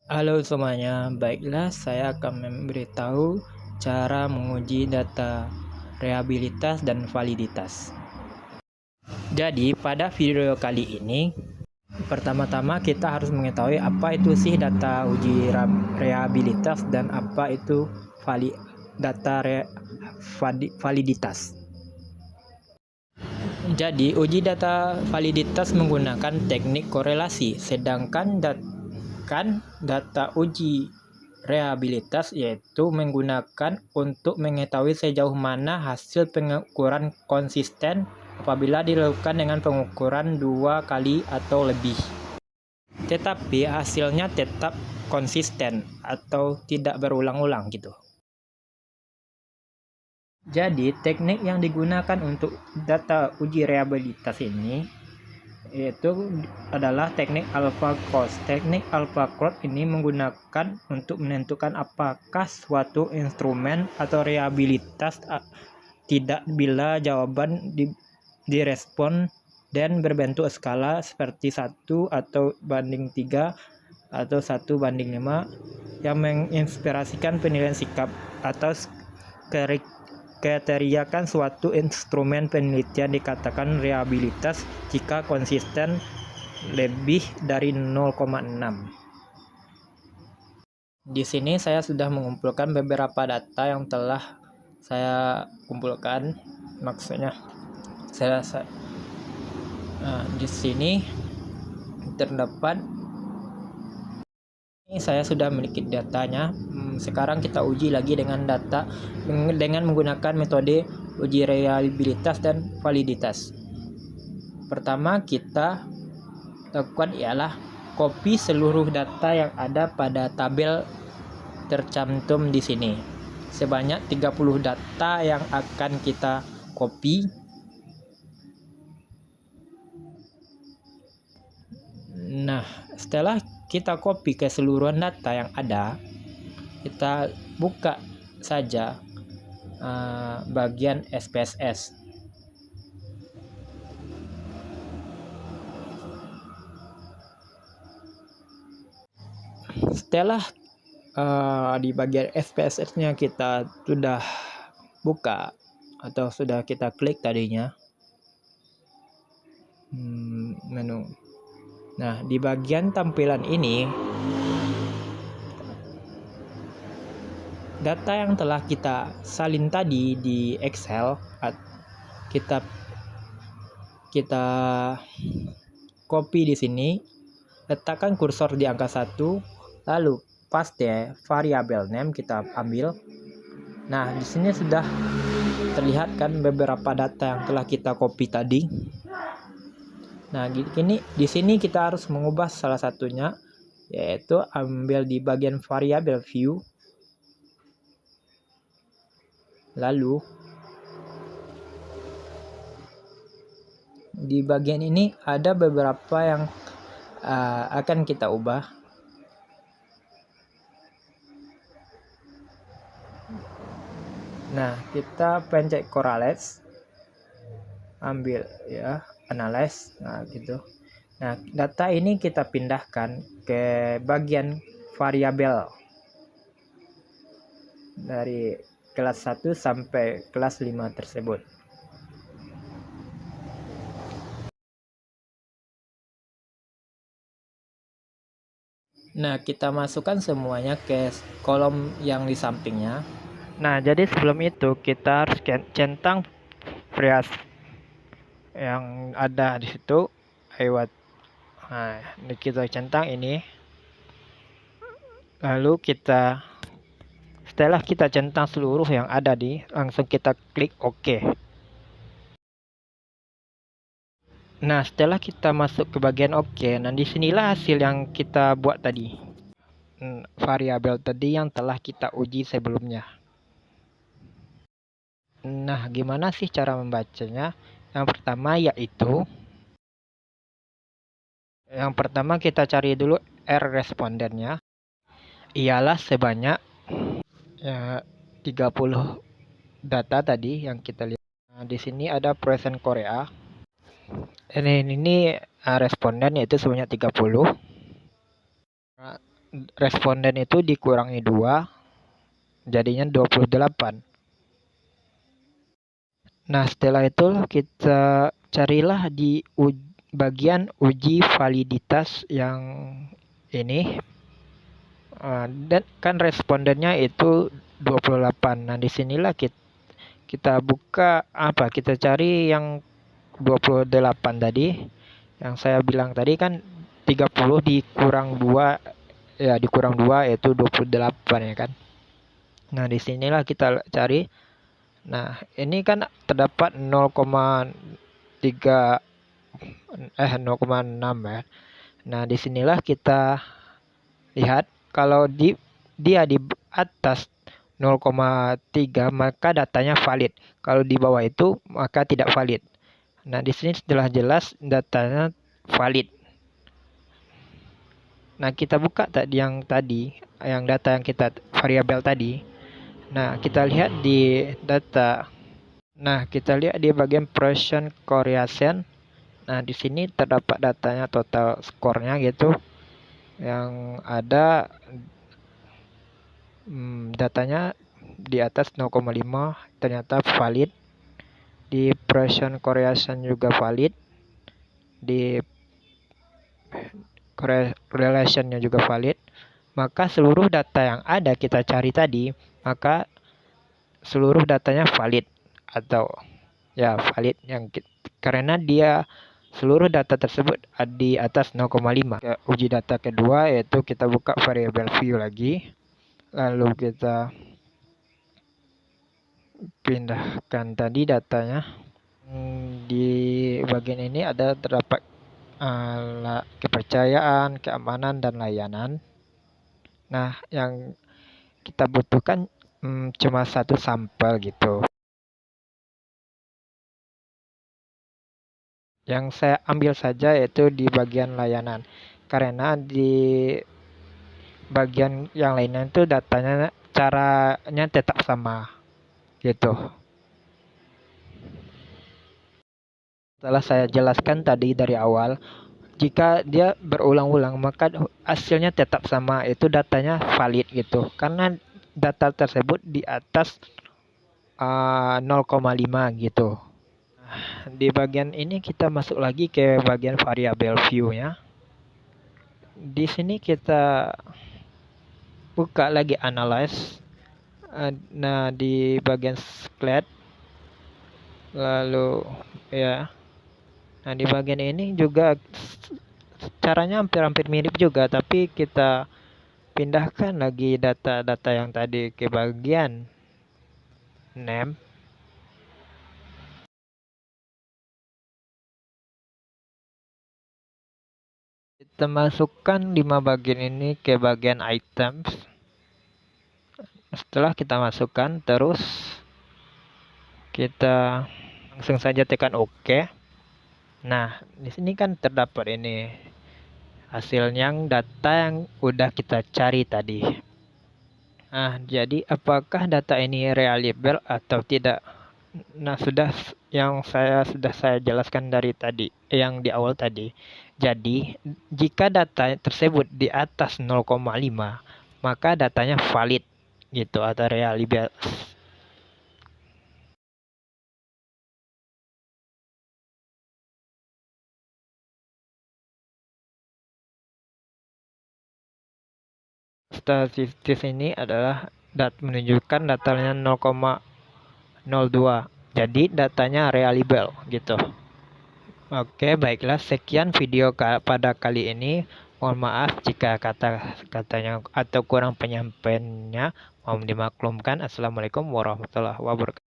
Halo semuanya, baiklah saya akan memberitahu cara menguji data reliabilitas dan validitas. Jadi pada video kali ini, pertama-tama kita harus mengetahui apa itu sih data uji reliabilitas dan apa itu data validitas. Jadi uji data validitas menggunakan teknik korelasi, sedangkan data uji reliabilitas yaitu menggunakan untuk mengetahui sejauh mana hasil pengukuran konsisten apabila dilakukan dengan pengukuran 2 kali atau lebih. Tetapi hasilnya tetap konsisten atau tidak berulang-ulang gitu. Jadi teknik yang digunakan untuk data uji reliabilitas ini yaitu adalah teknik AlphaCost. Teknik AlphaCost ini menggunakan untuk menentukan apakah suatu instrumen atau reliabilitas tidak bila jawaban direspon dan berbentuk skala seperti 1 atau banding 3 atau 1 banding 5 yang menginspirasikan penilaian sikap atas kriteriakan suatu instrumen penelitian dikatakan reliabilitas jika konsisten lebih dari 0,6. Di sini saya sudah mengumpulkan beberapa data yang telah saya kumpulkan. Maksudnya di sini terdapat saya sudah memiliki datanya. Sekarang kita uji lagi dengan menggunakan metode uji reliabilitas dan validitas. Pertama kita lakukan ialah copy seluruh data yang ada pada tabel tercantum di sini. Sebanyak 30 data yang akan kita copy. Nah, setelah kita copy keseluruhan data yang ada, kita buka saja bagian SPSS. Setelah di bagian SPSS-nya kita sudah buka atau sudah kita klik tadinya menu. Nah, di bagian tampilan ini data yang telah kita salin tadi di Excel kita copy di sini, letakkan kursor di angka 1, lalu paste variabel name kita ambil. Nah, di sini sudah terlihat kan beberapa data yang telah kita copy tadi. Nah, di sini kita harus mengubah salah satunya, yaitu ambil di bagian variabel view. Lalu di bagian ini ada beberapa yang akan kita ubah. Nah, kita pencet correlates, ambil ya, analyze, nah gitu. Nah, data ini kita pindahkan ke bagian variabel dari kelas 1 sampai kelas 5 tersebut. Nah, kita masukkan semuanya ke kolom yang di sampingnya. Nah, jadi sebelum itu kita harus centang phrase yang ada di situ lewat. Nah, kita centang ini. Lalu setelah kita centang seluruh yang ada langsung kita klik OK. Nah, setelah kita masuk ke bagian OK, nah disinilah hasil yang kita buat tadi. Variabel tadi yang telah kita uji sebelumnya. Nah, gimana sih cara membacanya? Yang pertama kita cari dulu R respondennya. Ialah sebanyak 30 data tadi yang kita lihat. Nah, di sini ada present Korea. Ini responden yaitu sebanyak 30. responden itu dikurangi 2, jadinya 28. Nah, setelah itu kita carilah di bagian uji validitas yang ini. Dan kan respondennya itu 28. Nah, disinilah kita buka kita cari yang 28 tadi. Yang saya bilang tadi kan 30 dikurang 2, ya dikurang 2 yaitu 28 ya kan. Nah, disinilah kita cari. Nah, ini kan terdapat 0,3 0,6 ya. Nah, disinilah kita lihat kalau dia di atas 0,3 maka datanya valid. Kalau di bawah itu maka tidak valid. Nah, di sini setelah jelas datanya valid. Nah, kita buka yang data yang kita variabel tadi. Nah, kita lihat di data. Nah, kita lihat di bagian Poisson correlation. Nah, di sini terdapat datanya, total skornya gitu. Yang ada datanya di atas 0,5 ternyata valid. Di Poisson correlation juga valid. Di correlationnya juga valid. Maka seluruh data yang ada kita cari tadi, maka seluruh datanya valid atau ya valid karena dia seluruh data tersebut di atas 0,5. Uji data kedua yaitu kita buka variable view lagi, lalu kita pindahkan tadi datanya. Di bagian ini ada terdapat kepercayaan, keamanan, dan layanan. Nah, yang kita butuhkan cuma satu sampel gitu. Yang saya ambil saja yaitu di bagian layanan. Karena di bagian yang lainnya itu datanya caranya tetap sama gitu. Setelah saya jelaskan tadi dari awal, jika dia berulang-ulang maka hasilnya tetap sama, itu datanya valid gitu. Karena data tersebut di atas 0,5 gitu. Di bagian ini kita masuk lagi ke bagian variabel view-nya. Di sini kita buka lagi analyze. Nah, di bagian split, lalu ya. Nah, di bagian ini juga caranya hampir-hampir mirip juga, tapi kita pindahkan lagi data-data yang tadi ke bagian name. Kita masukkan 5 bagian ini ke bagian items. Setelah kita masukkan, terus kita langsung saja tekan OK. Nah, di sini kan terdapat ini hasilnya, data yang udah kita cari tadi. Nah, jadi apakah data ini reliable atau tidak? Nah, sudah saya jelaskan dari tadi, yang di awal tadi. Jadi, jika data tersebut di atas 0,5, maka datanya valid gitu atau reliable. Statistis ini adalah menunjukkan datanya 0,02. Jadi datanya reliable gitu. Oke, baiklah, sekian video pada kali ini. Mohon maaf jika kata-katanya atau kurang penyampaiannya, mohon dimaklumkan. Assalamualaikum warahmatullahi wabarakatuh.